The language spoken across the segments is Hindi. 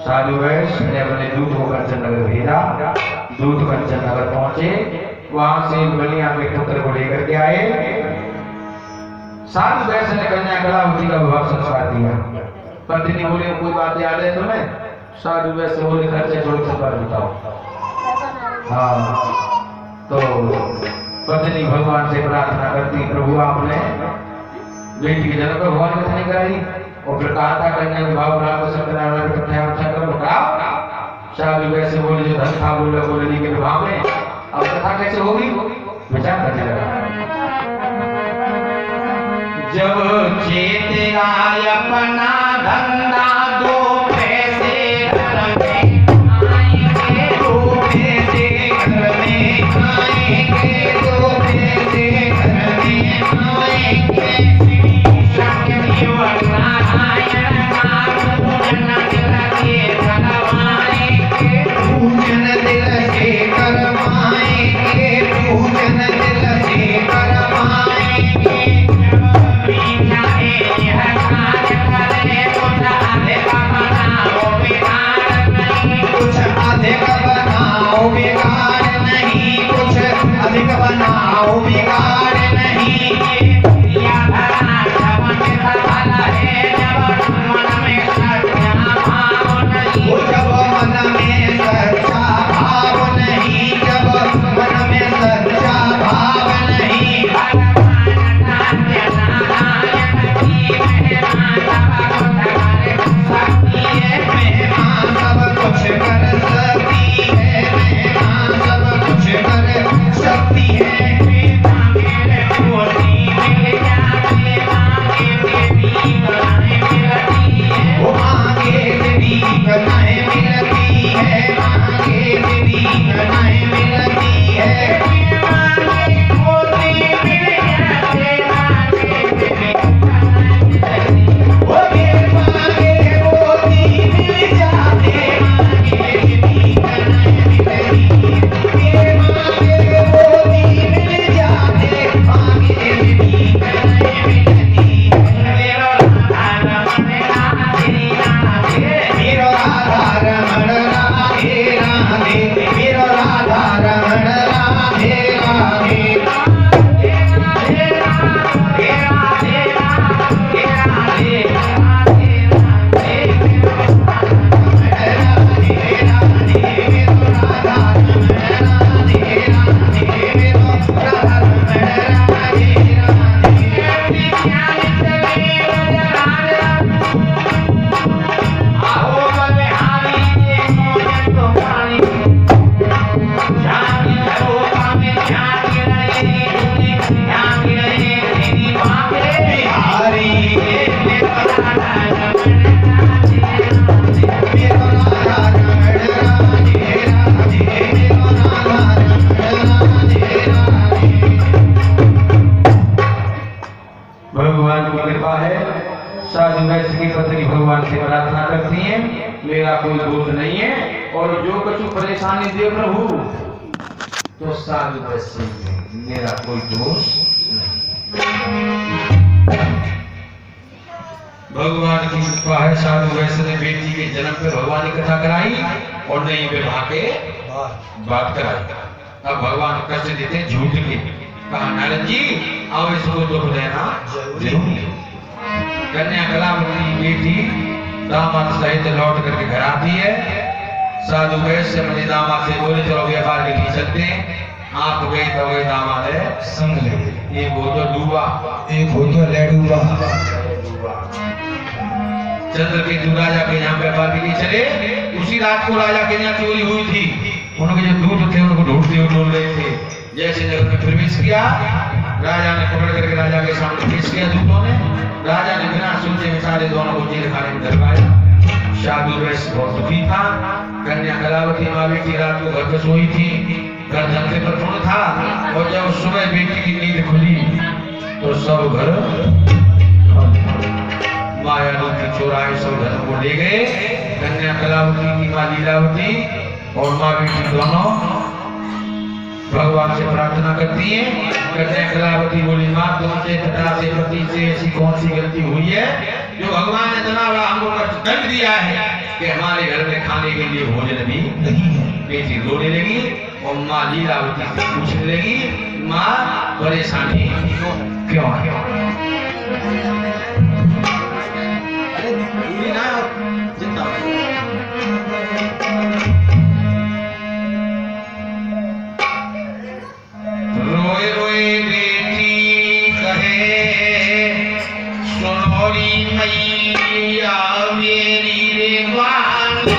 साधु वैश ने अपने दूत को कंचन नगर भेजा। दूत कंचन नगर पहुंचे, वहां से बलिया के पुत्र को लेकर के आए। साधु वैश ने कन्या कलावती का विवाह संस्कार दिया। पत्नी बोले कोई बात याद है तुम्हें? साधु वैश बोले खर्चे छोड़ सब बात बताओ। हाँ, तो पत्नी भगवान से प्रार्थना करती, प्रभु आपने बेटी की जन्म को भगवान ने नहीं कराई और फिर कहा था कन्या विवाह को सत्यनारायण कथा कथा कर बताओ। साधु वैसे बोले जो धन था बोले बोलने के विवाह में, अब कथा कैसे होगी? विचार करने लगा। जब चेत आय अपना धंधा दो पैसे घर में आएंगे, दो पैसे घर में आएंगे, दो पैसे घर में आएंगे। मेरा कोई दोष नहीं है और जो कुछ परेशानी दे प्रभु तो साधु वैसे मेरा कोई दोष नहीं। है साधु वैश्य ने बेटी के जन्म पे भगवान की कथा कराई और नहीं विवाह के बात कराई। अब भगवान कष्ट देते झूठ के, कहा नारद जी आओ इसको दुख देना जरूरी। कन्या कलावती की बेटी दामाद सहित लौट करके घर आती है। साधु वैश्य मुझे दामाद से बोले चलो व्यापार के लिए चलते हैं। आप गए तो गए दामाद है संग ले, एक हो तो डूबा एक हो तो लेडूबा। चंद्र के राजा के यहाँ व्यापार के लिए चले। उसी रात को राजा के यहाँ चोरी हुई थी। उनके जो दूत थे उनको ढूंढते हुए ढूंढ रहे थे। जैसे नगर में प्रवेश किया, राजा ने पकड़ करके राजा के सामने पेश किया दूतों ने। राजा ने बिना सुनते सारे दोनों को जेल खाने में डलवाया। साधु वैश्य बहुत दुखी था। कन्या कलावती माँ बेटी रात को घर पे सोई थी, घर धंधे पर पूर्ण था। और जब सुबह बेटी की नींद खुली तो सब घर माया रूपी चोराए सब धन को ले गए। कन्या कलावती की माँ लीलावती और माँ बेटी दोनों भगवान से प्रार्थना करती हैं। कन्या कलावती बोली माँ तुमसे तथा से पति से ऐसी कौन सी गलती हुई है जो भगवान ने इतना बड़ा हमको दंड दिया है कि हमारे घर में खाने के लिए भोजन भी नहीं है। बेटी रोने लगी और माँ लीलावती से पूछने लगी माँ परेशानी क्यों है? रोए रोए बेटी कहे सोनोरी मैया मेरी रे वाणी।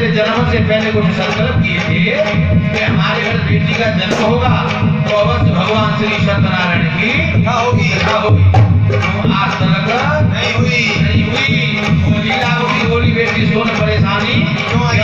जन्म से पहले कुछ संकल्प किए थे कि हमारे घर बेटी का जन्म होगा तो अवश्य भगवान श्री सत्यनारायण की होगी। तो आज तक नहीं हुई। तो लीलावती बोली बेटी सोन परेशानी क्यों आई?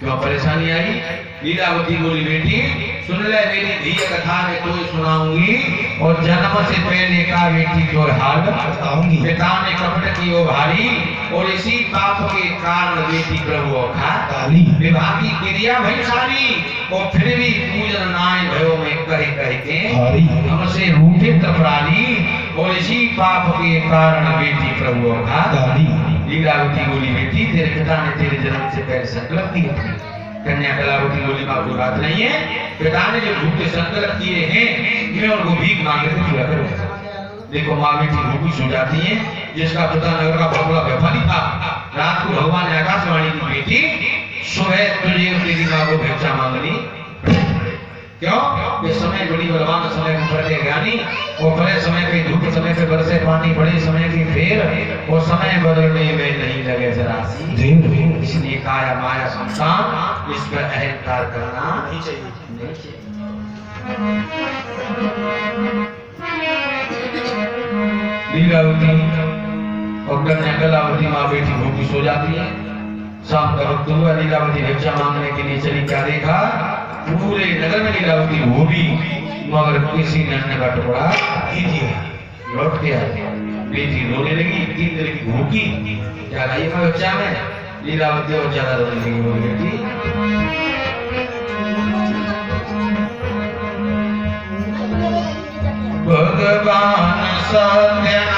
क्यों परेशानी आई? लीलावती बोली बेटी सुन ले मेरी धीय कथा में कोई सुनाऊंगी और जन्म से पहले का बेटी को हाल बताऊंगी। पिता ने कपट की ओ भारी और इसी पाप के कारण बेटी प्रभु खा विवाह की क्रिया भई सारी और फिर भी पूजन नाय भयो में कहे कहते हमसे रूठे तपराली और इसी पाप के कारण बेटी प्रभु खा। लीलावती बोली बेटी तेरे पिता ने तेरे जन्म से पहले संकल्प किए थे। कन्या कलावती बोली मां कोई बात नहीं है, पिता ने जो झूठे संकल्प किए हैं मैं उनको भीख मांगे थे पूरा करूंगा। देखो मां बेटी भूखी सो जाती है, जिसका पिता नगर का बहुत बड़ा व्यापारी था, रात को भगवान ने आकाशवाणी की बेटी सुबह तुझे तेरी मां को भिक्षा मांगनी। क्यों? ये समय बड़ी बलवान समय पर ज्ञानी और बड़े समय पे धूप समय पे बरसे पानी, बड़े समय की फेर और समय बदलने में नहीं लगे जरा सी। इसलिए काया माया संसार इस पर अहंकार करना नहीं चाहिए। लीलावती और कन्या कलावती माँ बेटी भूखी सो जाती है। शाम का वक्त हुआ, लीलावती भिक्षा मांगने के लिए चली। क्या देखा? पूरे नगर में लीलावती होगी मगर किसी ने अन्य का टुकड़ा नहीं दिया। लौट के आए, बेटी रोने लगी, 3 दिन की भूखी। क्या लाई था बच्चा में? लीलावती और ज्यादा रोने लगी। बोली बेटी भगवान सत्यनारायण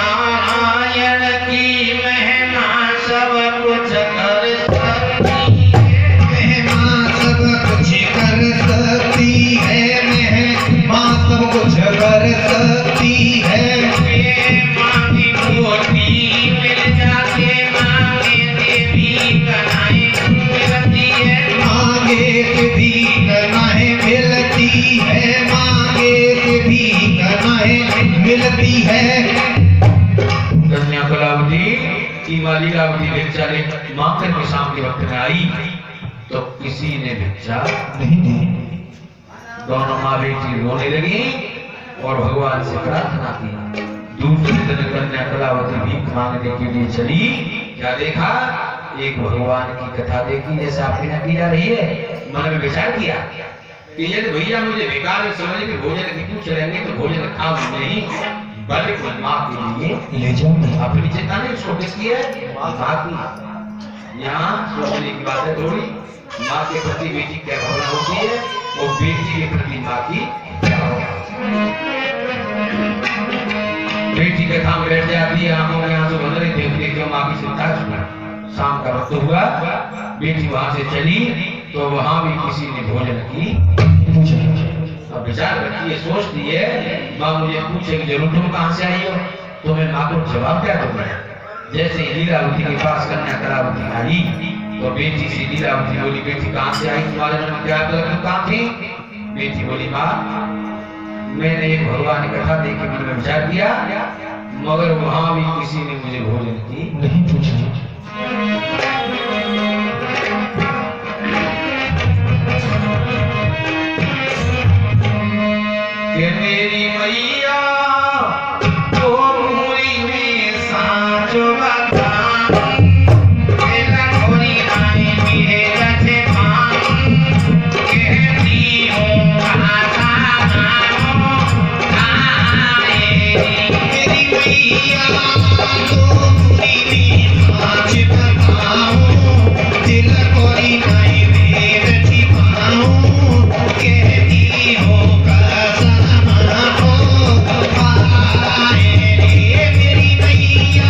की महिमा सब कुछ कर सकती है, महिमा सब कुछ कर सकती है, महिमा सब कुछ कर सकती है। मां की मोती मिल जाके मांगे देवी कन्हाएं मिलती है, मांगे देवी कन्हाएं मिलती है, मांगे देवी कन्हाएं मिलती है। कन्या कलावती की मां लीलावती भिक्षा ले मांगकर के शाम के वक्त में आई तो किसी ने भिक्षा नहीं दी। दोनों माँ बेटी रोने लगी और भगवान से प्रार्थना की। दूसरे दिन कन्या कलावती भीख मांगने के लिए चली। क्या देखा? एक भगवान की कथा देखी जैसे आपकी ना की जा रही है। मन में विचार किया कि यदि भैया मुझे बेकार में समझ के भोजन की क्यों चलेंगे तो भोजन खाओ नहीं बल्कि माँ के लिए ले जाओ। अपनी चिंता नहीं, उसको किसकी है? माँ की। यहाँ सोचने की बात है थोड़ी, माँ के प्रति बेटी क्या भावना होती है और बेटी के प्रति माँ की क्या भावना। बेटी के काम बैठ जाती है, आंखों में आंसू बन रहे देखते क्यों माँ की चिंता सुना। शाम का वक्त हुआ, बेटी वहां से चली तो वहां भी किसी ने भोजन की। अब विचार करती है, सोचती है माँ मुझे पूछेगी जरूर तुम कहां से आई हो, तो मैं माँ को जवाब क्या दूंगा। जैसे लीलावती के पास कन्या कलावती आई तो बेटी से लीलावती बोली बेटी कहां से आई, तुम्हारे मन में क्या कहां थी? बेटी बोली माँ मैंने एक भगवान की कथा देखी, मन में विचार किया मगर वहां भी किसी ने मुझे भोजन की नहीं पूछा। मेरी मैया तो पूरी में साँचो बताऊं, मेरा थोड़ी आई मेरा जवान, कहती हूँ आशा मानो आए। मेरी मैया तो पूरी में साँच बताऊं, दिल कोई नहीं मेरा छिपाऊं, कहती हूँ मेरी मैया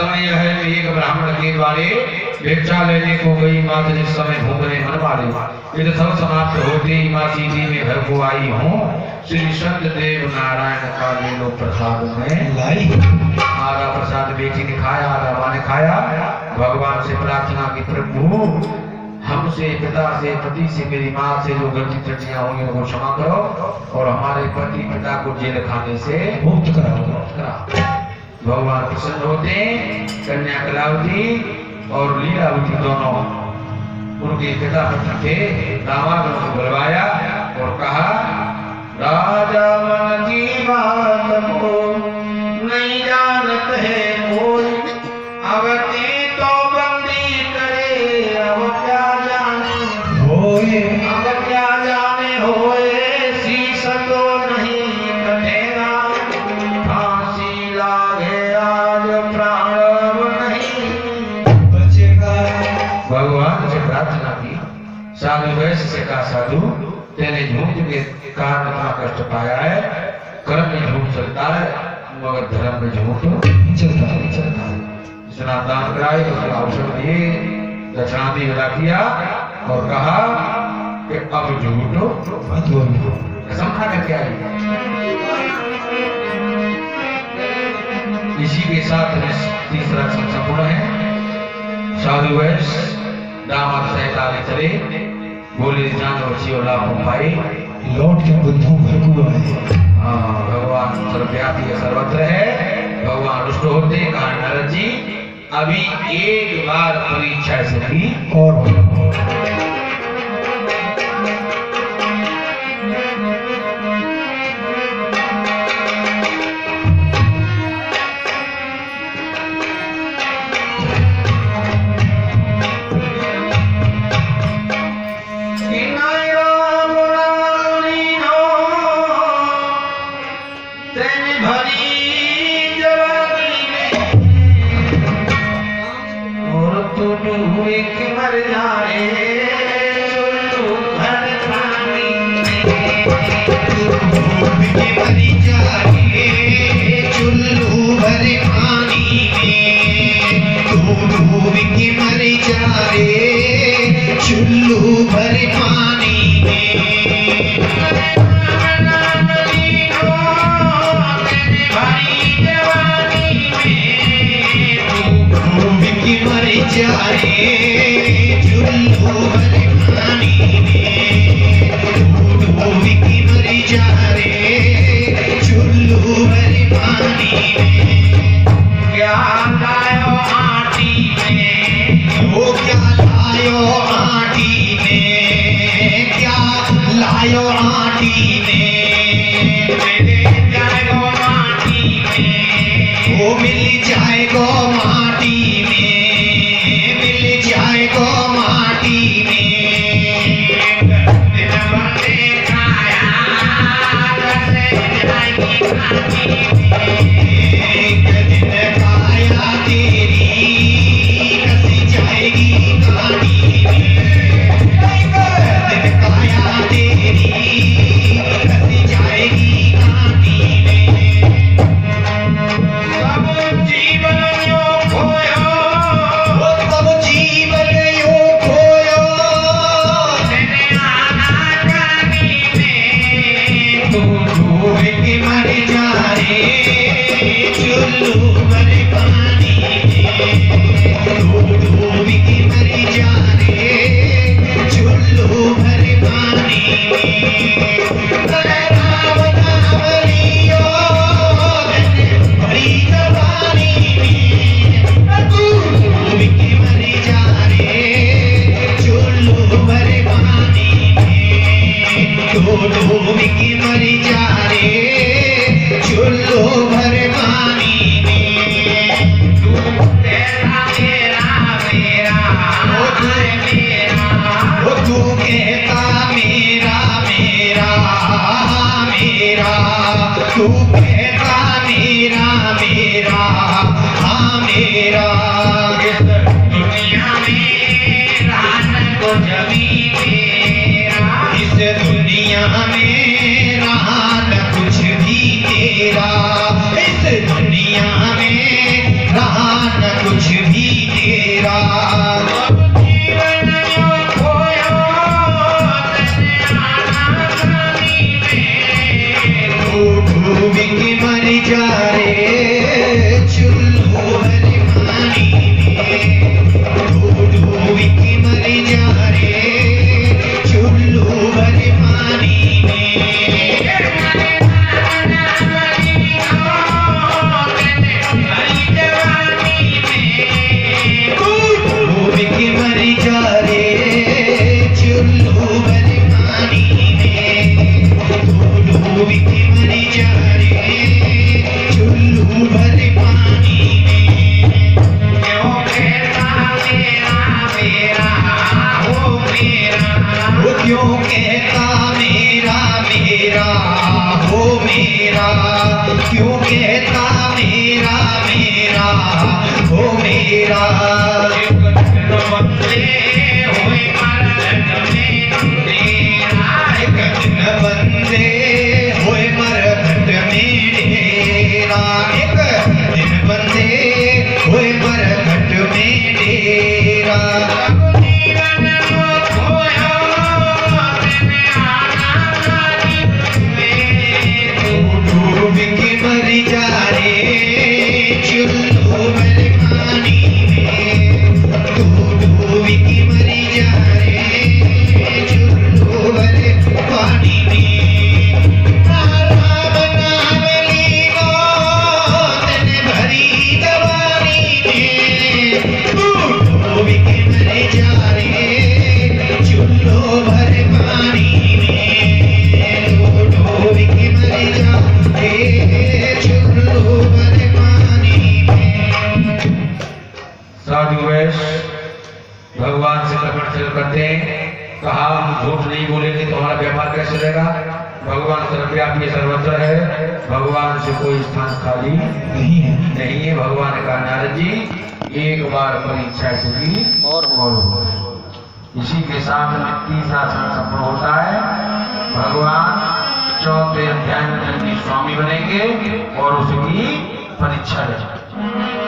समय यह है कि एक ब्राह्मण के द्वारे भिक्षा लेने को गई मात जिस समय भूखने मन मारे ये सब समाप्त होते ही माँ सीधी में घर को आई हूँ श्री संत देव नारायण का ले लो प्रसाद में लाई। आधा प्रसाद बेटी ने खाया, आधा माँ ने खाया। भगवान से प्रार्थना की प्रभु हमसे, पिता से, पति से, मेरी माँ से जो गलती त्रुटियां होंगी उनको क्षमा करो और हमारे पति पिता को जेल खाने से मुक्त कराओ। भगवान प्रसन्न होते हैं। कन्या कलावती और लीलावती दोनों उनके पिता पति थे। दामाद को बुलवाया और कहा राजा मन की बात को नहीं जानत है कोई, अब तो बंदी करे अब क्या जाने होए, अब क्या जाने होए शीश तो नहीं कटेगा, फांसी लागे आज प्राण नहीं बचेगा। भगवान से प्रार्थना की। साधु वैश्य से कहा साधु तेने झूठ के कारण इतना कष्ट पाया है, कर्म में झूठ चलता है मगर धर्म में झूठ चलता है। इतना दान कराए उसका अवसर दिए, दक्षिणादि विदा किया और कहा कि अब झूठ मत बोलो, कसम खा करके आई। इसी के साथ तीसरा संपूर्ण है। साधु वैश्य दामाद सहिता चले, बोले जानो जियो लाभ पाए, लौट के बुद्धू घर को आए। हाँ, भगवान सर्वव्यापी है, सर्वत्र है। भगवान रुष्ट होते कहा नारद जी अभी एक बार परीक्षा से की और मिल जाएगा माटी में, मिल जाए साधु वैश्य भगवान से कपट करते हैं, कहा हम झूठ नहीं बोलेंगे तो हमारा व्यापार कैसे रहेगा। भगवान सर्वव्यापी सर्वत्र है, भगवान से कोई स्थान खाली नहीं है। भगवान ने कहा नारद जी एक बार परीक्षा से भी और हो। इसी के साथ में तीसरा संपूर्ण होता है। भगवान चौथे अध्याय में जल्दी स्वामी बनेंगे और उसकी परीक्षा लेंगे।